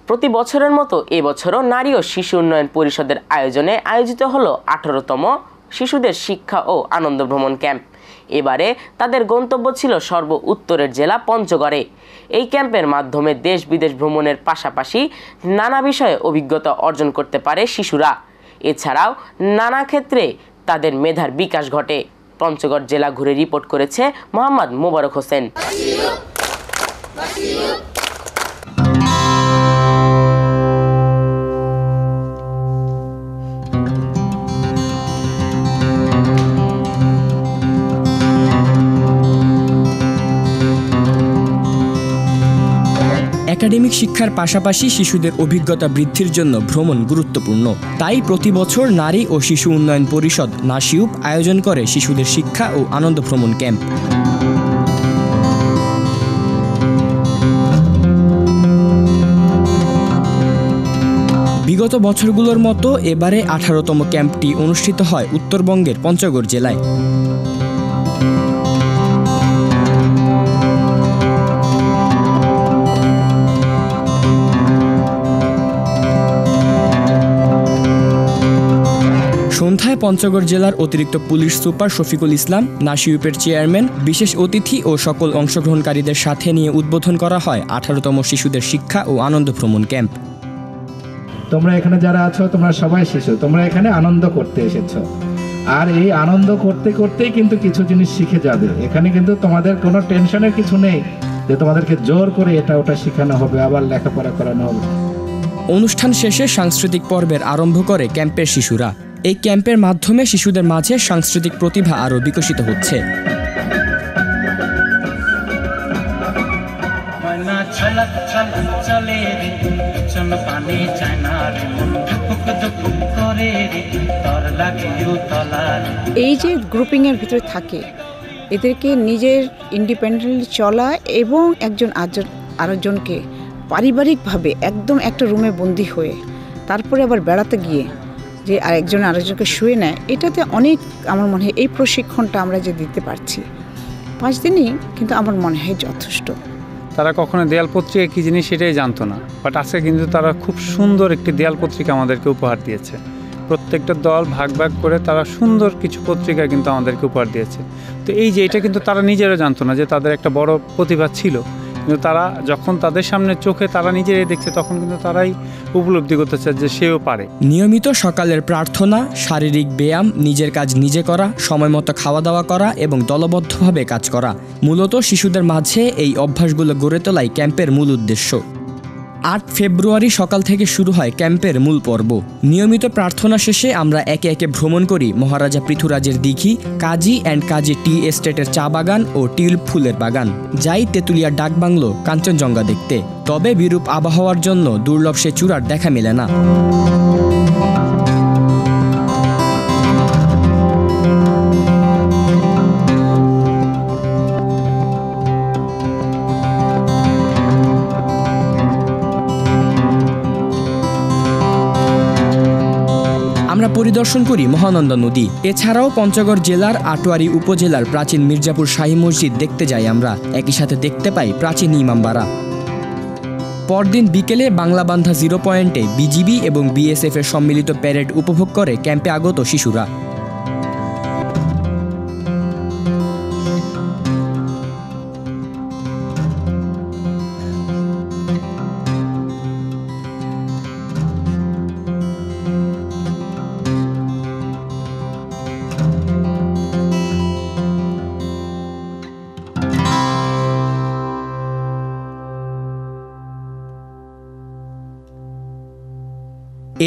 প্রতি বছরের মতো এবছরও নারী ও শিশু উন্নয়ন পরিষদের আয়োজনে আয়োজিত হলো 18তম শিশুদের শিক্ষা ও আনন্দ ভ্রমণ ক্যাম্প। এবারে তাদের গন্তব্য ছিল সর্ব উত্তরের জেলা পঞ্চগড়ে। এই ক্যাম্পের মাধ্যমে দেশ বিদেশ ভ্রমণের পাশাপাশি নানা বিষয়ে অভিজ্ঞতা অর্জন করতে পারে শিশুরা। এছাড়াও নানা ক্ষেত্রে তাদের মেধার বিকাশ ঘটে। পঞ্চগড় জেলা ঘুরে রিপোর্ট করেছে মোহাম্মদ মোবারক হোসেন। একাডেমিক শিক্ষার পাশাপাশি শিশুদের অভিজ্ঞতা বৃদ্ধির জন্য ভ্রমণ গুরুত্বপূর্ণ। তাই প্রতি বছর নারী ও শিশু উন্নয়ন পরিষদ নাশিউপ আয়োজন করে শিশুদের শিক্ষা ও আনন্দ ভ্রমণ ক্যাম্প। বিগত বছরগুলোর মতো এবারে 18তম ক্যাম্পটি অনুষ্ঠিত হয় উত্তরবঙ্গের পঞ্চগড় জেলায়। সন্ধ্যায় পঞ্চগড় জেলার অতিরিক্ত police super Shafiqul Islam, নাশিউপের chairman, বিশেষ অতিথি ও সকল অংশগ্রহণকারীদের সাথে নিয়ে উদ্বোধন করা হয় 18তম শিশুদের শিক্ষা ও আনন্দ ভ্রমণ ক্যাম্প। তোমরা এখানে যারা আছো তোমরা সবাই শিশু, তোমরা এখানে আনন্দ করতে এসেছো, আর এই আনন্দ করতে করতেই কিন্তু কিছু জিনিস শিখে যাবে। এখানে কিন্তু তোমাদের কোনো টেনশনের কিছু নেই যে তোমাদেরকে জোর করে এটা ওটা শেখানো হবে, আবার লেখাপড়া করানো হবে। অনুষ্ঠান শেষে সাংস্কৃতিক পর্বের আরম্ভ করে ক্যাম্পের শিশুরা। এই ক্যাম্পের মাধ্যমে শিশুদের মাঝে সাংস্কৃতিক প্রতিভা আরও বিকশিত হচ্ছে। এই যে গ্রুপিংয়ের ভিতরে থাকে, এদেরকে নিজের ইন্ডিপেন্ডেন্টলি চলা এবং একজন আরেকজনকে পারিবারিকভাবে একদম একটা রুমে বন্দি হয়ে তারপরে আবার বেড়াতে গিয়ে যে আরেকজন আরেকজনকে শুয়ে নেয়, এটাতে অনেক আমার মনে হয় এই প্রশিক্ষণটা আমরা যে দিতে পারছি 5 দিনই কিন্তু আমার মনে হয় যথেষ্ট। তারা কখনো দেয়াল পত্রিকা কী জিনিস সেটাই জানতো না, বাট আজকে কিন্তু তারা খুব সুন্দর একটি দেয়াল পত্রিকা আমাদেরকে উপহার দিয়েছে। প্রত্যেকটা দল ভাগ ভাগ করে তারা সুন্দর কিছু পত্রিকা কিন্তু আমাদেরকে উপহার দিয়েছে। তো এই যে এটা কিন্তু তারা নিজেরা জানতো না যে তাদের একটা বড় প্রতিভা ছিল, কিন্তু তারা যখন তাদের সামনে চোখে তারা নিজেরাই দেখছে তখন কিন্তু তারাই উপলব্ধি করতেছে যে সেও পারে। নিয়মিত সকালের প্রার্থনা, শারীরিক ব্যায়াম, নিজের কাজ নিজে করা, সময় মতো খাওয়া দাওয়া করা এবং দলবদ্ধভাবে কাজ করা, মূলত শিশুদের মাঝে এই অভ্যাসগুলো গড়ে তোলাই ক্যাম্পের মূল উদ্দেশ্য। 8 ফেব্রুয়ারি সকাল থেকে শুরু হয় ক্যাম্পের মূল পর্ব। নিয়মিত প্রার্থনা শেষে আমরা একে একে ভ্রমণ করি মহারাজা পৃথুরাজের দিঘি, কাজী অ্যান্ড কাজী টি এস্টেটের চা বাগান ও টিউলিপ ফুলের বাগান, যাই তেঁতুলিয়ার ডাকবাংলো কাঞ্চনজঙ্ঘা দেখতে। তবে বিরূপ আবহাওয়ার জন্য দুর্লভ সে চূড়ার দেখা মেলে না। আমরা পরিদর্শন করি মহানন্দা নদী। এছাড়াও পঞ্চগড় জেলার আটোয়ারী উপজেলার প্রাচীন মির্জাপুর শাহী মসজিদ দেখতে যাই আমরা। একই সাথে দেখতে পাই প্রাচীন ইমামবাড়া। পরদিন বিকেলে বাংলাবান্ধা 0 পয়েন্টে বিজিবি এবং বিএসএফ এর সম্মিলিত প্যারেড উপভোগ করে ক্যাম্পে আগত শিশুরা।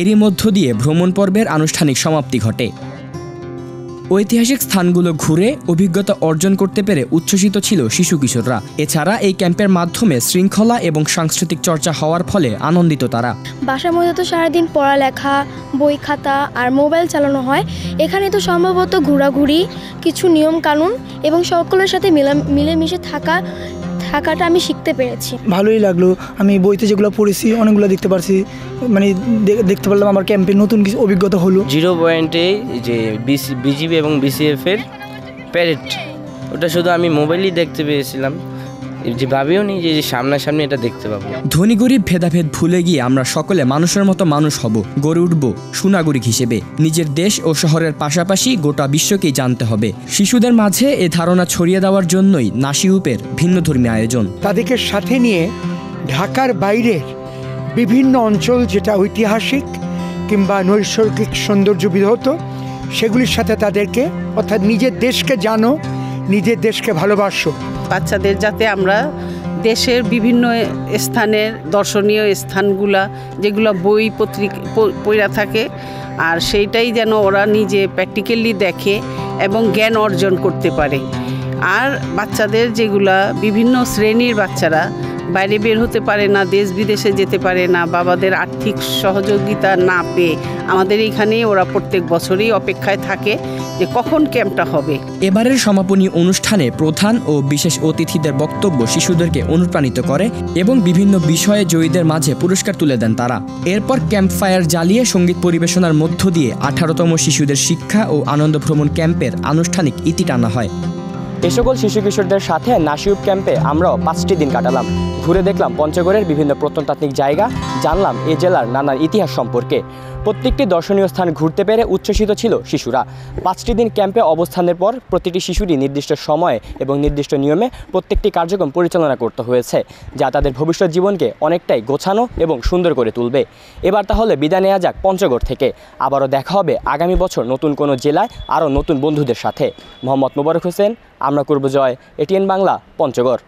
এরই মধ্য দিয়ে ভ্রমণ পর্বের আনুষ্ঠানিক সমাপ্তি ঘটে। ঐতিহাসিক স্থানগুলো ঘুরে অভিজ্ঞতা অর্জন করতে পেরে উচ্ছ্বসিত ছিল শিশু কিশোররা। এছাড়া এই ক্যাম্পের মাধ্যমে শৃঙ্খলা এবং সাংস্কৃতিক চর্চা হওয়ার ফলে আনন্দিত তারা। বাসার মধ্যে তো সারাদিন পড়ালেখা, বই খাতা আর মোবাইল চালানো হয়, এখানে তো সম্ভবত ঘোরাঘুরি, কিছু নিয়ম কানুন এবং সকলের সাথে মিলেমিশে থাকাটা আমি শিখতে পেরেছি। ভালোই লাগলো। আমি বইতে যেগুলো পড়েছি অনেকগুলো দেখতে পারছি, মানে দেখতে পারলাম আমার ক্যাম্পে নতুন কিছু অভিজ্ঞতা হলো। 0 পয়েন্টে যে বিজিবি এবং বিসিএফ এর প্যারেড, ওটা শুধু আমি মোবাইলেই দেখতে পেয়েছিলাম, যে ভাবিও নি যে সামনাসামনি এটা দেখতে পাবো। ধনী গরিব ভেদাভেদ ভুলে গিয়ে আমরা সকলে মানুষের মতো মানুষ হব, গড়ে উঠব সুনাগরিক হিসেবে। নিজের দেশ ও শহরের পাশাপাশি গোটা বিশ্বকেই জানতে হবে। শিশুদের মাঝে এ ধারণা ছড়িয়ে দেওয়ার জন্যই নাসিউপের ভিন্নধর্মী আয়োজন। তাদেরকে সাথে নিয়ে ঢাকার বাইরের বিভিন্ন অঞ্চল যেটা ঐতিহাসিক কিংবা নৈসর্গিক সৌন্দর্য বিধৌত, সেগুলির সাথে তাদেরকে, অর্থাৎ নিজের দেশকে জানো, নিজের দেশকে ভালোবাসো। বাচ্চাদের যাতে আমরা দেশের বিভিন্ন স্থানের দর্শনীয় স্থানগুলা যেগুলো বই পত্রিকা পড়া থাকে, আর সেইটাই যেন ওরা নিজে প্র্যাকটিক্যালি দেখে এবং জ্ঞান অর্জন করতে পারে। আর বাচ্চাদের যেগুলা বিভিন্ন শ্রেণীর বাচ্চারা বাইরে বের হতে পারে না, দেশ বিদেশে যেতে পারে না, বাবাদের আর্থিক সহযোগিতা না পেয়ে আমাদের এইখানেই ওরা প্রত্যেক বছরই অপেক্ষায় থাকে যে কখন ক্যাম্পটা হবে। এবারের সমাপনী অনুষ্ঠানে প্রধান ও বিশেষ অতিথিদের বক্তব্য শিশুদেরকে অনুপ্রাণিত করে এবং বিভিন্ন বিষয়ে জয়ীদের মাঝে পুরস্কার তুলে দেন তারা। এরপর ক্যাম্প ফায়ার জ্বালিয়ে সঙ্গীত পরিবেশনার মধ্য দিয়ে 18তম শিশুদের শিক্ষা ও আনন্দ ভ্রমণ ক্যাম্পের আনুষ্ঠানিক ইতি টানা হয়। এ সকল শিশু কিশোরদের সাথে নাসিউপ ক্যাম্পে আমরাও 5টি দিন কাটালাম। ঘুরে দেখলাম পঞ্চগড়ের বিভিন্ন প্রত্নতাত্ত্বিক জায়গা, জানলাম এ জেলার নানান ইতিহাস সম্পর্কে। প্রত্যেকটি দর্শনীয় স্থান ঘুরতে পেরে উচ্ছ্বসিত ছিল শিশুরা। 5টি দিন ক্যাম্পে অবস্থানের পর প্রতিটি শিশুরই নির্দিষ্ট সময়ে এবং নির্দিষ্ট নিয়মে প্রত্যেকটি কার্যক্রম পরিচালনা করতে হয়েছে, যা তাদের ভবিষ্যৎ জীবনকে অনেকটাই গোছানো এবং সুন্দর করে তুলবে। এবার তাহলে বিদায় নেওয়া যাক পঞ্চগড় থেকে। আবারও দেখা হবে আগামী বছর নতুন কোনো জেলায় আরও নতুন বন্ধুদের সাথে। মোহাম্মদ মোবারক হোসেন, আমরা করব জয়, এটিএন বাংলা, পঞ্চগড়।